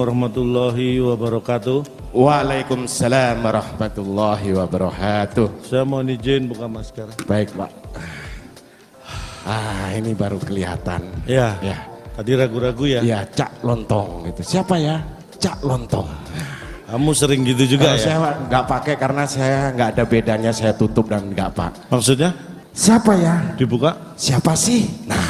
warahmatullahi wabarakatuh. Waalaikumsalam warahmatullahi wabarakatuh. Saya mohon izin buka masker. Baik Pak. Ini baru kelihatan. Ya, Ya, tadi ragu-ragu ya. ya Cak Lontong itu. Siapa ya? Cak Lontong. Kamu sering gitu juga ya? Saya nggak pakai karena saya nggak ada bedanya, saya tutup dan nggak pak. Maksudnya Siapa ya? dibuka? Siapa sih? Nah,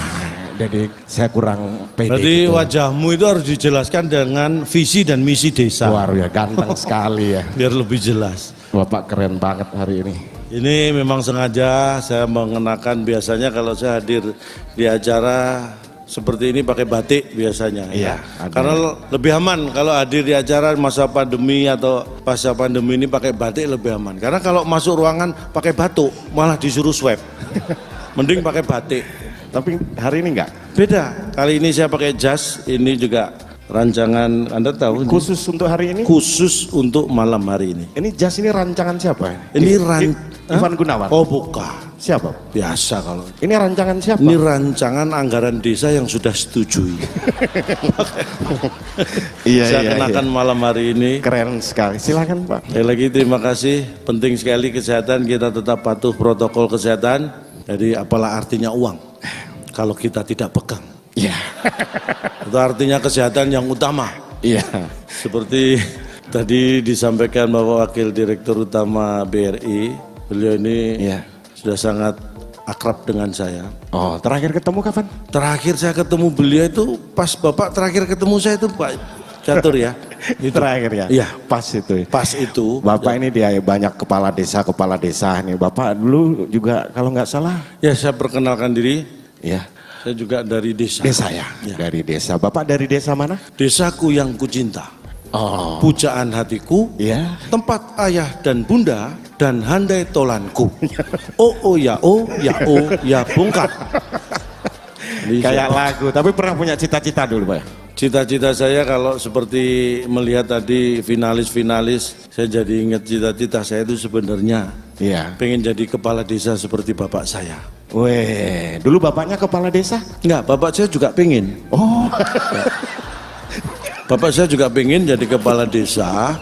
jadi saya kurang pede. Berarti gitu. wajahmu itu harus dijelaskan dengan visi dan misi desa. Luar ya, ganteng sekali ya. Biar lebih jelas. Bapak keren banget hari ini. Ini memang sengaja saya mengenakan, biasanya kalau saya hadir di acara seperti ini pakai batik biasanya. Iya, Ya. Karena lebih aman kalau hadir di acara masa pandemi atau pasca pandemi ini pakai batik lebih aman. Karena kalau masuk ruangan pakai batuk malah disuruh swab. Mending pakai batik. Tapi hari ini enggak? Beda. Kali ini saya pakai jas. Ini juga rancangan, Anda tahu? Khusus untuk hari ini? Khusus untuk malam hari ini. Ini jas ini rancangan siapa? Ini Ivan Gunawan. Oh bukan. Siapa? Biasa kalau. Ini rancangan siapa? Ini rancangan anggaran desa yang sudah setujui. Saya kenakan malam hari ini. Keren sekali. Silakan Pak. Sekali lagi terima kasih. Penting sekali kesehatan, kita tetap patuh protokol kesehatan. Jadi apalah artinya uang kalau kita tidak pegang. Iya. Itu artinya kesehatan yang utama. Iya. Seperti tadi disampaikan Bapak Wakil Direktur Utama BRI, beliau ini Iya. sudah sangat akrab dengan saya. Oh, terakhir ketemu kapan? Terakhir saya ketemu beliau itu pas Bapak terakhir ketemu saya itu Pak Catur ya. Itu. Terakhir ya? Iya. Pas itu. Pas itu. Bapak ini dia banyak kepala desa nih. Bapak dulu juga kalau nggak salah. Ya saya perkenalkan diri. Ya. Saya juga dari desa. Desa ya? Ya. Dari desa. Bapak dari desa mana? Desaku yang kucinta. Oh. Pujaan hatiku. Ya. Tempat ayah dan bunda dan handai tolanku. Oh ya bongkar. Kayak lagu. Tapi pernah punya cita-cita dulu Pak? Cita-cita saya kalau seperti melihat tadi finalis-finalis, saya jadi ingat cita-cita saya itu sebenarnya Iya. pengen jadi kepala desa seperti bapak saya. Weh, dulu bapaknya kepala desa? Enggak, bapak saya juga pengen. Oh. Bapak saya juga pengen jadi kepala desa.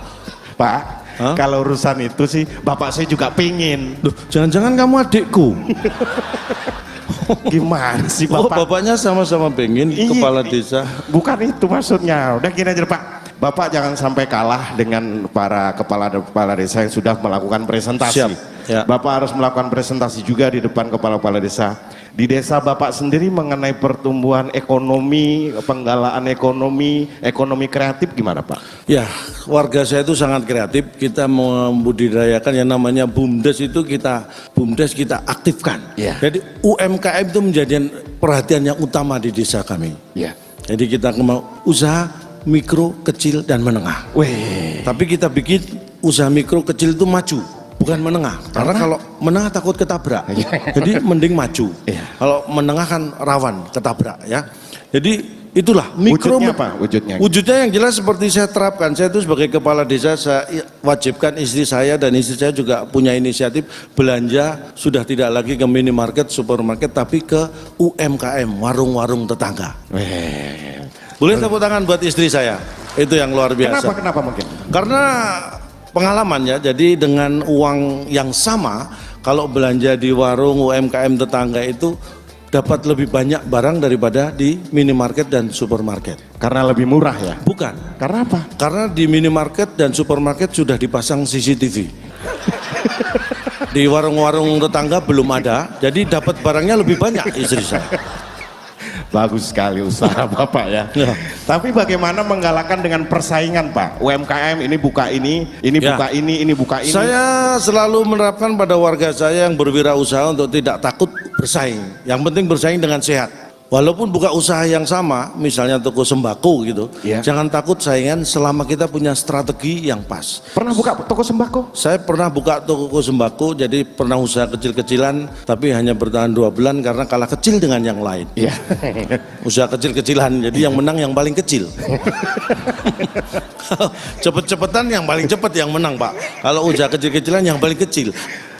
Pak, Hah? kalau urusan itu sih bapak saya juga pingin. Loh, jangan-jangan kamu adikku? Gimana sih Oh, bapak? bapaknya sama-sama pengen Iya. kepala desa. Bukan itu maksudnya. Udah gini aja Pak. Bapak jangan sampai kalah dengan para kepala desa yang sudah melakukan presentasi. Siap, ya. Bapak harus melakukan presentasi juga di depan kepala-kepala desa. Di desa Bapak sendiri mengenai pertumbuhan ekonomi, penggalaan ekonomi kreatif gimana Pak? Ya, warga saya itu sangat kreatif. Kita membudidayakan yang namanya BUMDes itu BUMDes kita aktifkan. Ya. Jadi UMKM itu menjadi perhatian yang utama di desa kami. Iya. Jadi kita mau usaha mikro, kecil dan menengah. Weh. Tapi kita bikin usaha mikro kecil itu maju, bukan menengah. Karena kalau menengah takut ketabrak. Jadi mending maju. Iya. Kalau menengah kan rawan ketabrak ya. Jadi itulah mikro. Wujudnya apa? Wujudnya? Wujudnya yang jelas seperti saya terapkan. Saya itu sebagai kepala desa, saya wajibkan istri saya dan istri saya juga punya inisiatif belanja sudah tidak lagi ke minimarket, supermarket, tapi ke UMKM, warung-warung tetangga. Weh. Boleh tepuk tangan buat istri saya. Itu yang luar biasa. Kenapa mungkin? Karena pengalamannya, jadi dengan uang yang sama, kalau belanja di warung UMKM tetangga itu dapat lebih banyak barang daripada di minimarket dan supermarket. Karena lebih murah ya? Bukan. Karena apa? Karena di minimarket dan supermarket sudah dipasang CCTV. Di warung-warung tetangga belum ada, jadi dapat barangnya lebih banyak istri saya. Bagus sekali usaha Bapak ya. Ya. Tapi bagaimana menggalakkan dengan persaingan Pak? UMKM ini buka ini Ya. buka ini buka ini. Saya selalu menerapkan pada warga saya yang berwirausaha untuk tidak takut bersaing. Yang penting bersaing dengan sehat. Walaupun buka usaha yang sama, misalnya toko sembako gitu, Ya. jangan takut saingan selama kita punya strategi yang pas. Pernah buka toko sembako? Saya pernah buka toko sembako, jadi pernah usaha kecil-kecilan, tapi hanya bertahan 2 bulan karena kalah kecil dengan yang lain. Iya. Usaha kecil-kecilan, jadi yang menang yang paling kecil. Cepet-cepetan yang paling cepet yang menang Pak. Kalau usaha kecil-kecilan yang paling kecil.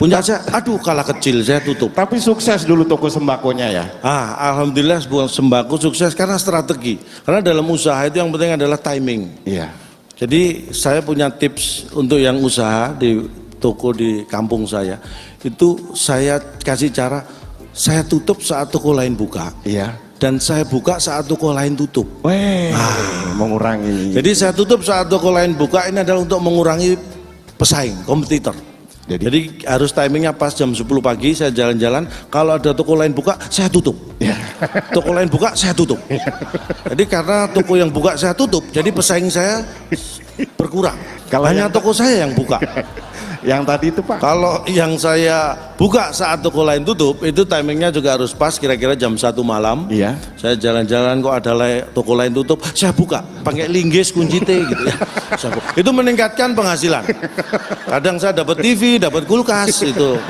Punya saya, aduh kalah kecil, saya tutup. Tapi sukses dulu toko sembakonya ya. Alhamdulillah sebuah sembako sukses karena strategi. Karena dalam usaha itu yang penting adalah timing. Iya. Jadi saya punya tips untuk yang usaha di toko di kampung saya. Itu saya kasih cara, saya tutup saat toko lain buka. Iya. Dan saya buka saat toko lain tutup. Mengurangi. Jadi saya tutup saat toko lain buka, ini adalah untuk mengurangi pesaing, kompetitor. Jadi harus timingnya pas jam 10 pagi saya jalan-jalan, kalau ada toko lain buka, saya tutup. Toko lain buka, saya tutup. Jadi karena toko yang buka saya tutup, jadi pesaing saya berkurang. Hanya toko saya yang buka. Yang tadi itu Pak. Kalau yang saya buka saat toko lain tutup, itu timingnya juga harus pas, kira-kira jam 1 malam. Iya. Saya jalan-jalan kok ada toko lain tutup, saya buka, pakai linggis kunci T gitu ya. Itu meningkatkan penghasilan. Kadang saya dapat TV, dapat kulkas itu.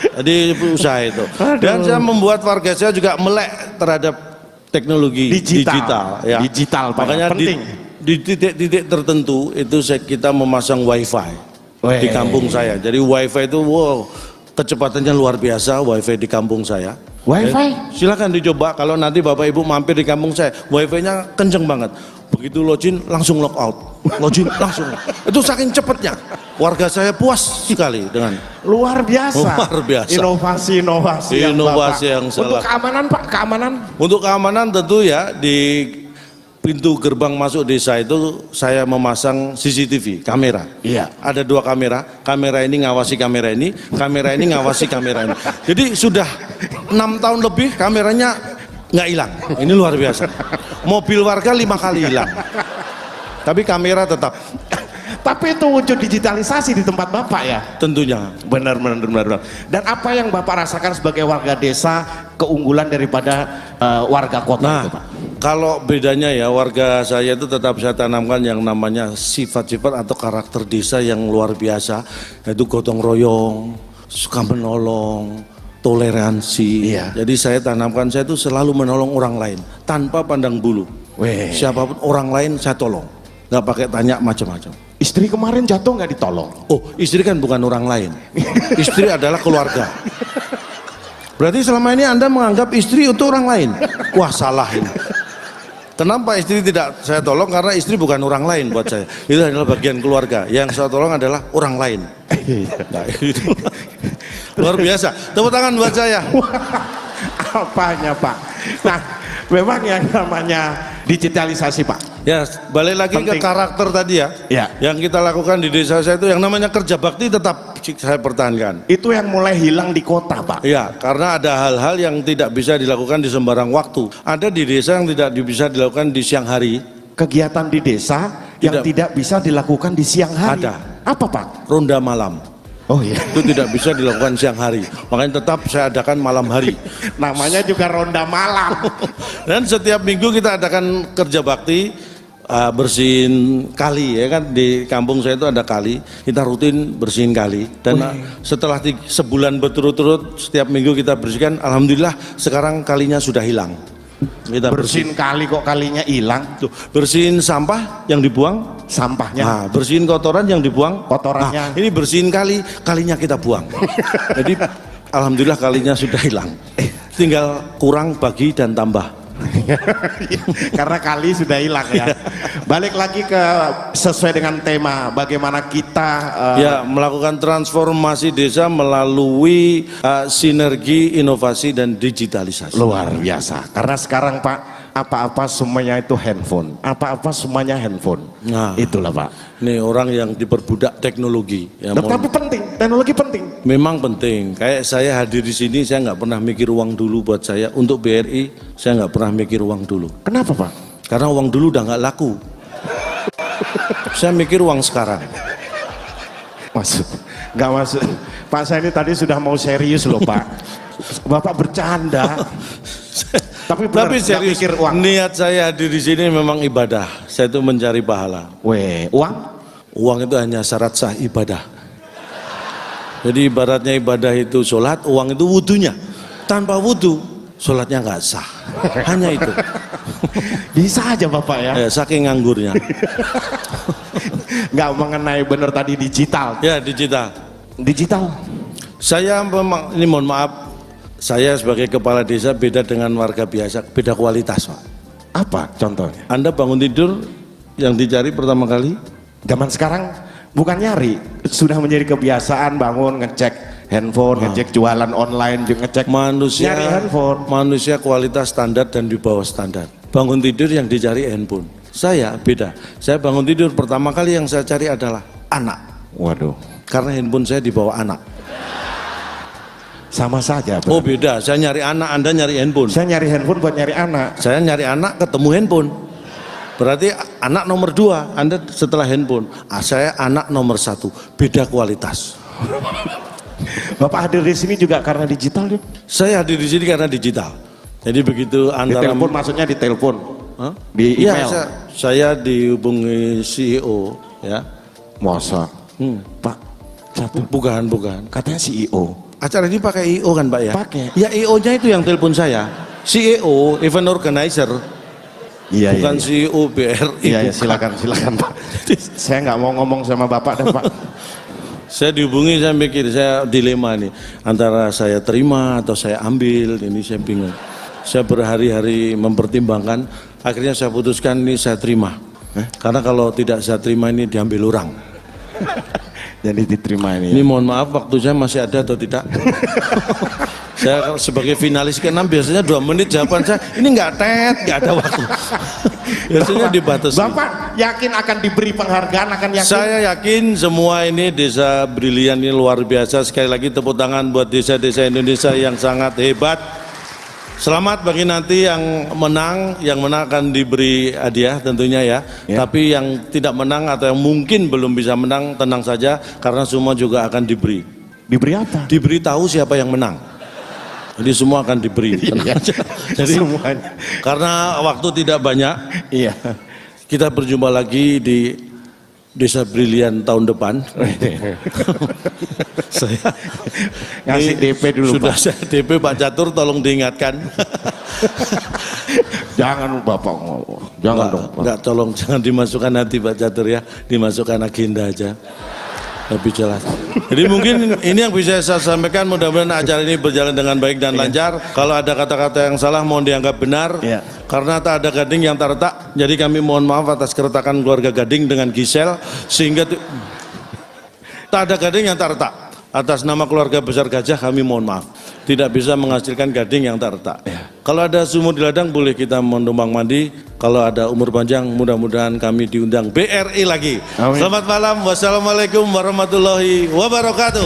Jadi usaha itu. Dan saya membuat warga saya juga melek terhadap teknologi digital. Ya. Digital Pak. Makanya penting. Di titik-titik tertentu itu kita memasang wifi. Di kampung saya, jadi wifi itu kecepatannya luar biasa wifi di kampung saya. Wifi? Silakan dicoba kalau nanti bapak ibu mampir di kampung saya, wifi-nya kenceng banget. Begitu login langsung log out, login langsung. Itu saking cepatnya. Warga saya puas sekali dengan. Luar biasa. Luar biasa. Inovasi yang salah. Untuk keamanan Pak, keamanan? Untuk keamanan tentu ya di pintu gerbang masuk desa itu saya memasang CCTV, kamera. Iya. Ada 2 kamera ini ngawasi kamera ini ngawasi kamera ini. Jadi sudah 6 tahun lebih kameranya nggak hilang. Ini luar biasa. Mobil warga 5 kali hilang. Tapi kamera tetap. Tapi itu wujud digitalisasi di tempat Bapak ya? Tentunya. Benar. Dan apa yang Bapak rasakan sebagai warga desa keunggulan daripada warga kota itu Pak? Kalau bedanya ya, warga saya itu tetap saya tanamkan yang namanya sifat-sifat atau karakter desa yang luar biasa, yaitu gotong royong, suka menolong, toleransi. Iya. Jadi saya tanamkan, saya itu selalu menolong orang lain tanpa pandang bulu. Siapapun orang lain saya tolong, nggak pakai tanya macam-macam. Istri kemarin jatuh nggak ditolong? Oh, istri kan bukan orang lain. Istri adalah keluarga. Berarti selama ini Anda menganggap istri itu orang lain. Wah, salah ini. Kenapa istri tidak saya tolong? Karena istri bukan orang lain buat saya. Itu adalah bagian keluarga. Yang saya tolong adalah orang lain. Nah, itu. Luar biasa. Tepuk tangan buat saya. Apanya Pak? Nah, memang yang namanya digitalisasi Pak. Ya, balik lagi ke karakter tadi ya. Yang kita lakukan di desa saya itu yang namanya kerja bakti tetap saya pertahankan. Itu yang mulai hilang di kota Pak. Ya, karena ada hal-hal yang tidak bisa dilakukan di sembarang waktu. Ada di desa yang tidak bisa dilakukan di siang hari. Kegiatan di desa yang tidak bisa dilakukan di siang hari. Ada. Apa Pak? Ronda malam. Oh iya. Itu tidak bisa dilakukan siang hari. Makanya tetap saya adakan malam hari. Namanya juga ronda malam. Dan setiap minggu kita adakan kerja bakti. Bersihin kali ya kan, di kampung saya itu ada kali, kita rutin bersihin kali dan setelah sebulan berturut-turut setiap minggu kita bersihkan, alhamdulillah sekarang kalinya sudah hilang. Kita bersihin kali kok kalinya hilang. Bersihin sampah yang dibuang, sampahnya. Bersihin kotoran yang dibuang, kotorannya. Ini bersihin kalinya kita buang. Jadi alhamdulillah kalinya sudah hilang. Tinggal kurang, bagi dan tambah. Karena kali sudah hilang ya. Balik lagi ke sesuai dengan tema bagaimana kita melakukan transformasi desa melalui sinergi inovasi dan digitalisasi. Luar biasa. Karena sekarang Pak apa-apa semuanya itu handphone. Apa-apa semuanya handphone. Nah, itulah Pak. Ini orang yang diperbudak teknologi. Ya, tapi penting, teknologi penting. Memang penting. Kayak saya hadir di sini, saya nggak pernah mikir uang dulu buat saya. Untuk BRI, saya nggak pernah mikir uang dulu. Kenapa Pak? Karena uang dulu udah nggak laku. Saya mikir uang sekarang. Masuk, nggak masuk. Pak saya ini tadi sudah mau serius loh Pak. Bapak bercanda. Tapi serius, niat saya hadir di sini memang ibadah. Saya itu mencari pahala. Uang? Uang itu hanya syarat sah ibadah. Jadi ibaratnya ibadah itu sholat, uang itu wudunya. Tanpa wudu, sholatnya nggak sah. Hanya itu. Bisa aja Bapak ya? Saking nganggurnya. Nggak mengenai bener tadi digital. Ya digital. Digital. Saya memang, ini mohon maaf, saya sebagai kepala desa beda dengan warga biasa, beda kualitas Pak. Apa contohnya? Anda bangun tidur yang dicari pertama kali? Zaman sekarang bukan nyari, sudah menjadi kebiasaan bangun ngecek handphone, ngecek jualan online, ngecek nyari handphone. Manusia kualitas standar dan di bawah standar. Bangun tidur yang dicari handphone. Saya beda. Saya bangun tidur pertama kali yang saya cari adalah anak. Waduh. Karena handphone saya dibawa anak. Sama saja. Oh beda, saya nyari anak, Anda nyari handphone. Saya nyari handphone buat nyari anak. Saya nyari anak ketemu handphone. Berarti anak nomor 2, Anda setelah handphone. Saya anak nomor 1, beda kualitas. Bapak hadir di sini juga karena digital ya? Saya hadir di sini karena digital. Jadi begitu Di antara telepon maksudnya di telepon? Hah? Di email? Iya, saya dihubungi CEO ya. Masa? Pak, satu. Bukan. Katanya CEO. Acara ini pakai IO kan Pak ya? Pakai. Ya IO-nya itu yang telepon saya. CEO, event organizer. Iya, Bukan iya. CEO BRI. Iya, silakan Pak. Saya nggak mau ngomong sama Bapak dah Pak. Saya dihubungi, saya mikir, saya dilema nih. Antara saya terima atau saya ambil, ini saya bingung. Saya berhari-hari mempertimbangkan, akhirnya saya putuskan ini saya terima. Karena kalau tidak saya terima ini diambil orang. Jadi diterima ini. Ini mohon maaf waktu saya masih ada atau tidak? Saya sebagai finalis ke-6 biasanya 2 menit jawaban saya, ini nggak ada waktu. Biasanya dibatasi. Bapak yakin akan diberi penghargaan, akan yakin? Saya yakin semua ini desa brilian ini luar biasa. Sekali lagi tepuk tangan buat desa-desa Indonesia yang sangat hebat. Selamat bagi nanti yang menang akan diberi hadiah tentunya ya. Tapi yang tidak menang atau yang mungkin belum bisa menang, tenang saja karena semua juga akan diberi. Diberi apa? Diberi tahu siapa yang menang. Jadi semua akan diberi. Jadi semuanya. Karena waktu tidak banyak, Iya. kita berjumpa lagi di Desa Brilian tahun depan. Saya ngasih DP dulu sudah Pak. saya DP Pak Catur, tolong diingatkan. Jangan Bapak ngomong. Jangan dong Pak. Enggak, tolong jangan dimasukkan nanti Pak Catur ya, dimasukkan agenda aja. Lebih jelas. Jadi mungkin ini yang bisa saya sampaikan, mudah-mudahan acara ini berjalan dengan baik dan lancar. Kalau ada kata-kata yang salah mohon dianggap benar. Karena tak ada Gading yang tak retak. Jadi kami mohon maaf atas keretakan keluarga Gading dengan Gisel, sehingga tak ada Gading yang tak retak. Atas nama keluarga besar Gajah kami mohon maaf, tidak bisa menghasilkan Gading yang tak retak. Kalau ada sumur di ladang boleh kita menumpang mandi. Kalau ada umur panjang mudah-mudahan kami diundang BRI lagi. Amin. Selamat malam, wassalamualaikum warahmatullahi wabarakatuh.